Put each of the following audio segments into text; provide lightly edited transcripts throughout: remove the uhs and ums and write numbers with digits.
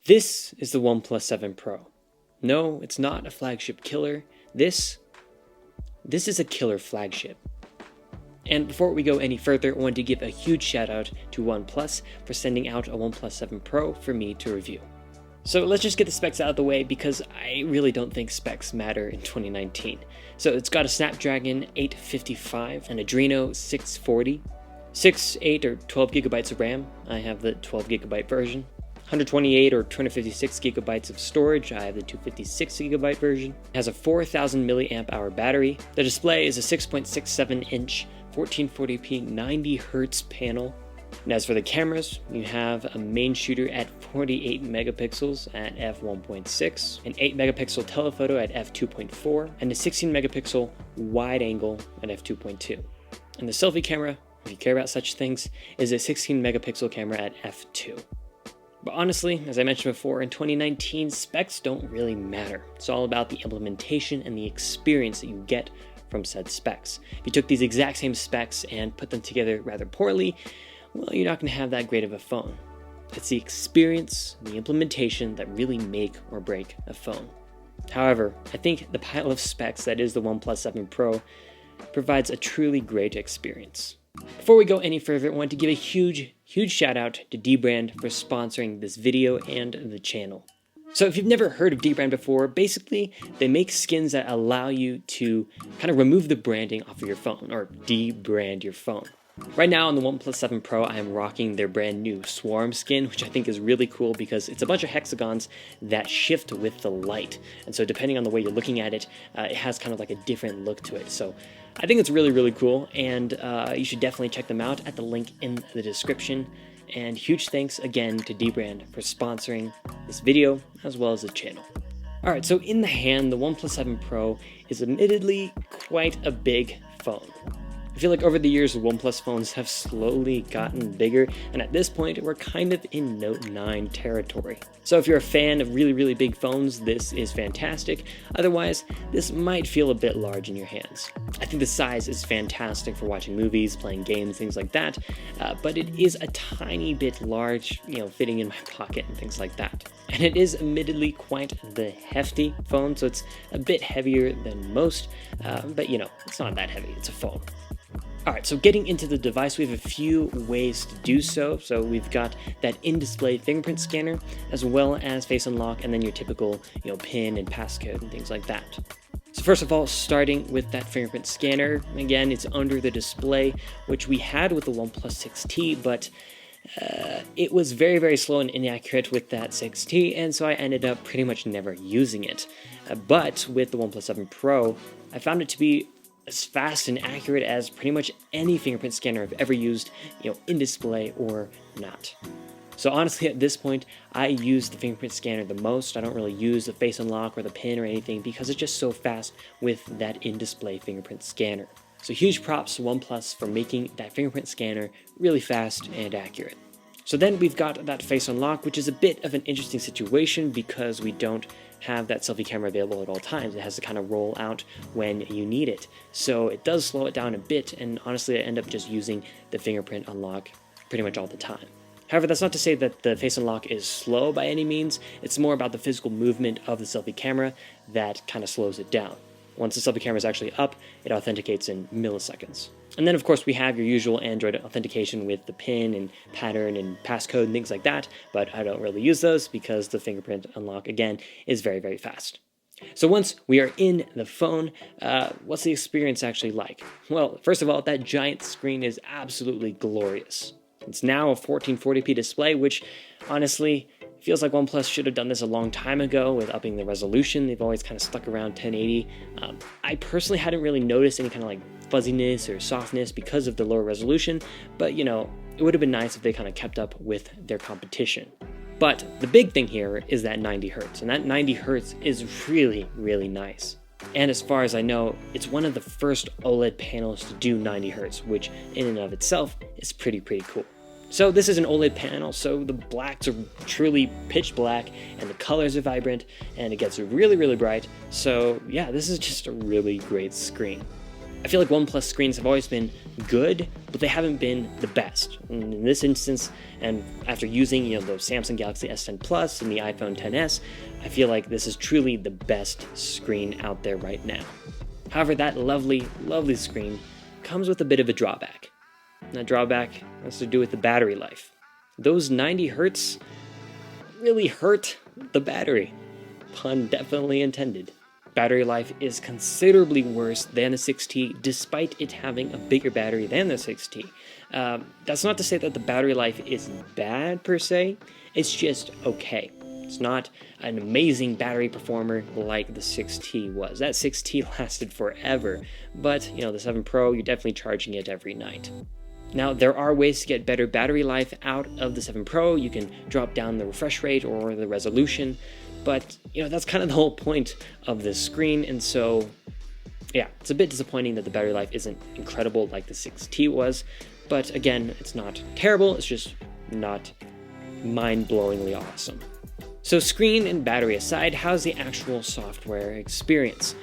This is the OnePlus 7 Pro. No, it's not a flagship killer. This is a killer flagship. And before we go any further, I wanted to give a huge shout out to OnePlus for sending out a OnePlus 7 Pro for me to review. So let's just get the specs out of the way because I really don't think specs matter in 2019. So it's got a Snapdragon 855, an Adreno 640, 6, 8, or 12 gigabytes of RAM. I have the 12 gigabyte version. 128 or 256 gigabytes of storage. I have the 256 gigabyte version. It has a 4,000 milliamp hour battery. The display is a 6.67 inch 1440p 90 Hz panel. And as for the cameras, you have a main shooter at 48 megapixels at f1.6, an 8 megapixel telephoto at f2.4, and a 16 megapixel wide angle at f2.2. And the selfie camera, if you care about such things, is a 16 megapixel camera at f2. But honestly, as I mentioned before, in 2019, specs don't really matter. It's all about the implementation and the experience that you get from said specs. If you took these exact same specs and put them together rather poorly, well, you're not going to have that great of a phone. It's the experience, the implementation that really make or break a phone. However, I think the pile of specs that is the OnePlus 7 Pro provides a truly great experience. Before we go any further, I want to give a huge shout out to Dbrand for sponsoring this video and the channel. So if you've never heard of Dbrand before, basically they make skins that allow you to kind of remove the branding off of your phone, or debrand your phone. Right now on the OnePlus 7 Pro, I am rocking their brand new Swarm skin, which I think is really cool because it's a bunch of hexagons that shift with the light. And so depending on the way you're looking at it, it has kind of like a different look to it. So I think it's really cool, and you should definitely check them out at the link in the description. And huge thanks again to Dbrand for sponsoring this video as well as the channel. Alright, so in the hand, the OnePlus 7 Pro is admittedly quite a big phone. I feel like over the years, OnePlus phones have slowly gotten bigger, and at this point, we're kind of in Note 9 territory. So if you're a fan of really big phones, this is fantastic. Otherwise, this might feel a bit large in your hands. I think the size is fantastic for watching movies, playing games, things like that, but it is a tiny bit large, fitting in my pocket and things like that. And it is admittedly quite the hefty phone, so it's a bit heavier than most, but it's not that heavy, it's a phone. Alright, so getting into the device, we have a few ways to do so. So we've got that in-display fingerprint scanner, as well as face unlock, and then your typical, PIN and passcode and things like that. So first of all, starting with that fingerprint scanner, again, it's under the display, which we had with the OnePlus 6T, but it was very slow and inaccurate with that 6T, and so I ended up pretty much never using it. But with the OnePlus 7 Pro, I found it to be as fast and accurate as pretty much any fingerprint scanner I've ever used, in display or not. So honestly, at this point, I use the fingerprint scanner the most. I don't really use the face unlock or the pin or anything because it's just so fast with that in-display fingerprint scanner. So huge props to OnePlus for making that fingerprint scanner really fast and accurate. So then we've got that face unlock, which is a bit of an interesting situation because we don't have that selfie camera available at all times. It has to kind of roll out when you need it. So it does slow it down a bit, and honestly I end up just using the fingerprint unlock pretty much all the time. However, that's not to say that the face unlock is slow by any means. It's more about the physical movement of the selfie camera that kind of slows it down. Once the selfie camera is actually up, it authenticates in milliseconds. And then of course we have your usual Android authentication with the PIN and pattern and passcode and things like that, but I don't really use those because the fingerprint unlock, again, is very fast. So once we are in the phone, what's the experience actually like? Well, first of all, that giant screen is absolutely glorious. It's now a 1440p display, which honestly feels like OnePlus should have done this a long time ago with upping the resolution. They've always kind of stuck around 1080. I personally hadn't really noticed any kind of like fuzziness or softness because of the lower resolution, but it would have been nice if they kind of kept up with their competition. But the big thing here is that 90 Hz, and that 90 Hz is really nice. And as far as I know, it's one of the first OLED panels to do 90 Hz, which in and of itself is pretty cool. So this is an OLED panel, so the blacks are truly pitch black, and the colors are vibrant, and it gets really bright. So yeah, this is just a really great screen. I feel like OnePlus screens have always been good, but they haven't been the best. And in this instance, and after using the Samsung Galaxy S10 Plus and the iPhone XS, I feel like this is truly the best screen out there right now. However, that lovely, lovely screen comes with a bit of a drawback. And that drawback has to do with the battery life. Those 90 hertz really hurt the battery. Pun definitely intended. Battery life is considerably worse than the 6T, despite it having a bigger battery than the 6T. That's not to say that the battery life is bad per se, it's just okay. It's not an amazing battery performer like the 6T was. That 6T lasted forever, but the 7 Pro, you're definitely charging it every night. Now, there are ways to get better battery life out of the 7 Pro. You can drop down the refresh rate or the resolution, but that's kind of the whole point of this screen, and so yeah, it's a bit disappointing that the battery life isn't incredible like the 6T was, but again, it's not terrible, it's just not mind-blowingly awesome. So screen and battery aside, how's the actual software experience?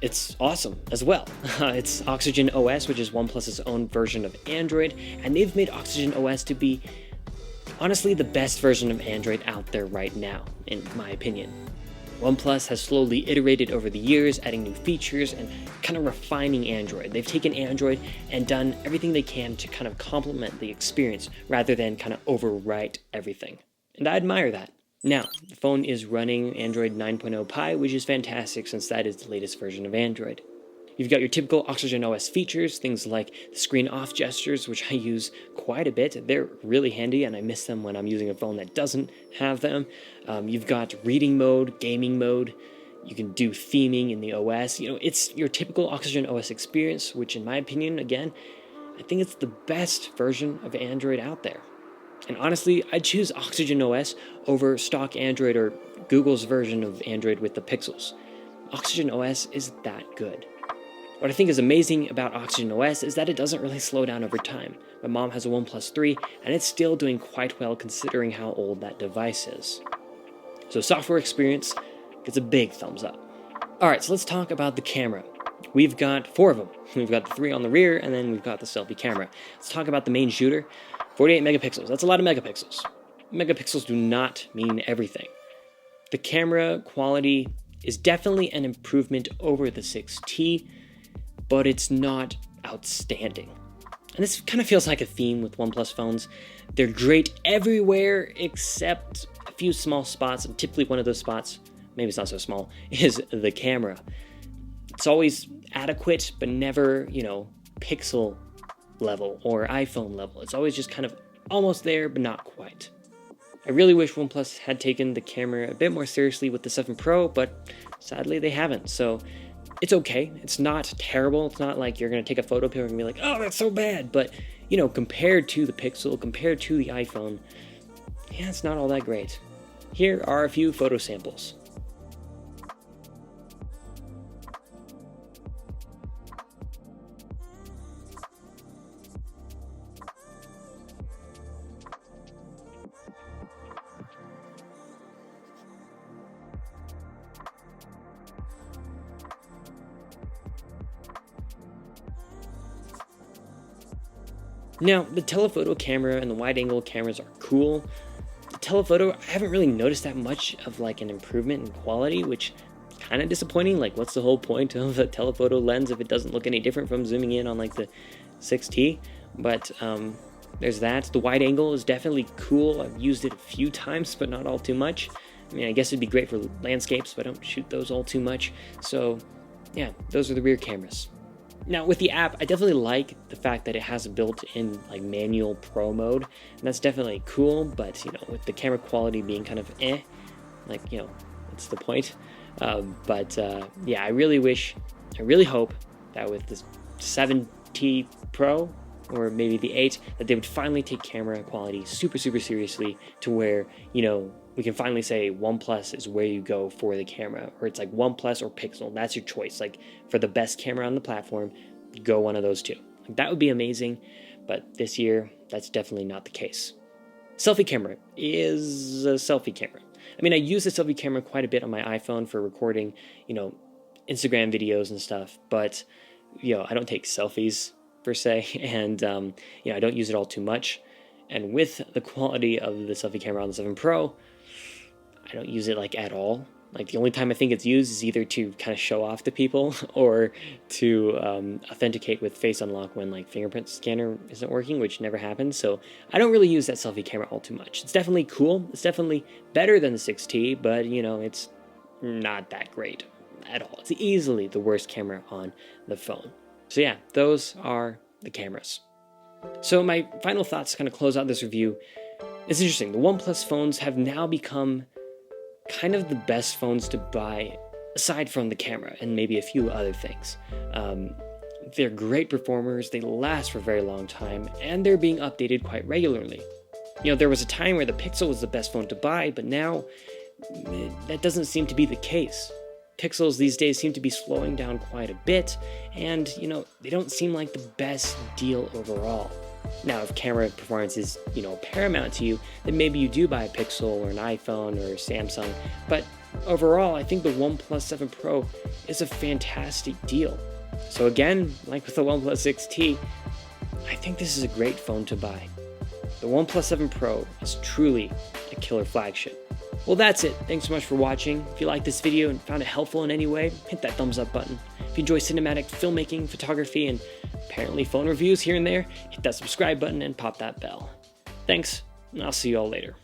It's awesome as well. It's Oxygen OS, which is OnePlus's own version of Android, and they've made Oxygen OS to be honestly the best version of Android out there right now, in my opinion. OnePlus has slowly iterated over the years, adding new features and kind of refining Android. They've taken Android and done everything they can to kind of complement the experience rather than kind of overwrite everything. And I admire that. Now, the phone is running Android 9.0 Pie, which is fantastic since that is the latest version of Android. You've got your typical Oxygen OS features, things like the screen off gestures, which I use quite a bit. They're really handy, and I miss them when I'm using a phone that doesn't have them. You've got reading mode, gaming mode. You can do theming in the OS. It's your typical Oxygen OS experience, which in my opinion, again, I think it's the best version of Android out there. And honestly, I'd choose Oxygen OS over stock Android or Google's version of Android with the Pixels. Oxygen OS is that good. What I think is amazing about Oxygen OS is that it doesn't really slow down over time. My mom has a OnePlus 3, and it's still doing quite well considering how old that device is. So software experience gets a big thumbs up. Alright, so let's talk about the camera. We've got 4 of them. We've got the 3 on the rear, and then we've got the selfie camera. Let's talk about the main shooter. 48 megapixels. That's a lot of megapixels. Megapixels do not mean everything. The camera quality is definitely an improvement over the 6T, but it's not outstanding. And this kind of feels like a theme with OnePlus phones. They're great everywhere except a few small spots, and typically one of those spots, maybe it's not so small, is the camera. It's always adequate, but never, pixel level or iPhone level. It's always just kind of almost there, but not quite. I really wish OnePlus had taken the camera a bit more seriously with the 7 Pro, but sadly they haven't. So it's okay. It's not terrible. It's not like you're going to take a photo picture and be like, oh, that's so bad. But, compared to the Pixel, compared to the iPhone, yeah, it's not all that great. Here are a few photo samples. Now, the telephoto camera and the wide-angle cameras are cool. The telephoto, I haven't really noticed that much of an improvement in quality, which is kind of disappointing. What's the whole point of a telephoto lens if it doesn't look any different from zooming in on the 6T? But there's that. The wide-angle is definitely cool. I've used it a few times, but not all too much. I guess it'd be great for landscapes, but I don't shoot those all too much. So, yeah, those are the rear cameras. Now, with the app, I definitely like the fact that it has built-in manual pro mode, and that's definitely cool, but, with the camera quality being kind of what's the point? Yeah, I really hope that with the 7T Pro, or maybe the 8, that they would finally take camera quality super, super seriously to where, we can finally say OnePlus is where you go for the camera, or it's OnePlus or Pixel. That's your choice. For the best camera on the platform, go one of those two. That would be amazing, but this year, that's definitely not the case. Selfie camera is a selfie camera. I use the selfie camera quite a bit on my iPhone for recording, Instagram videos and stuff, but I don't take selfies per se, and I don't use it all too much. And with the quality of the selfie camera on the 7 Pro, I don't use it like at all. Like the only time I think it's used is either to kind of show off to people or to authenticate with face unlock when like fingerprint scanner isn't working, which never happens. So I don't really use that selfie camera all too much. It's definitely cool. It's definitely better than the 6T, but it's not that great at all. It's easily the worst camera on the phone. So yeah, those are the cameras. So my final thoughts to kind of close out this review. It's interesting. The OnePlus phones have now become kind of the best phones to buy aside from the camera and maybe a few other things. They're great performers, they last for a very long time, and they're being updated quite regularly. There was a time where the Pixel was the best phone to buy, but now that doesn't seem to be the case. Pixels these days seem to be slowing down quite a bit, and they don't seem like the best deal overall. Now, if camera performance is, paramount to you, then maybe you do buy a Pixel or an iPhone or Samsung. But overall, I think the OnePlus 7 Pro is a fantastic deal. So again, like with the OnePlus 6T, I think this is a great phone to buy. The OnePlus 7 Pro is truly a killer flagship. Well, that's it. Thanks so much for watching. If you liked this video and found it helpful in any way, hit that thumbs up button. If you enjoy cinematic filmmaking, photography, and apparently phone reviews here and there, hit that subscribe button and pop that bell. Thanks, and I'll see you all later.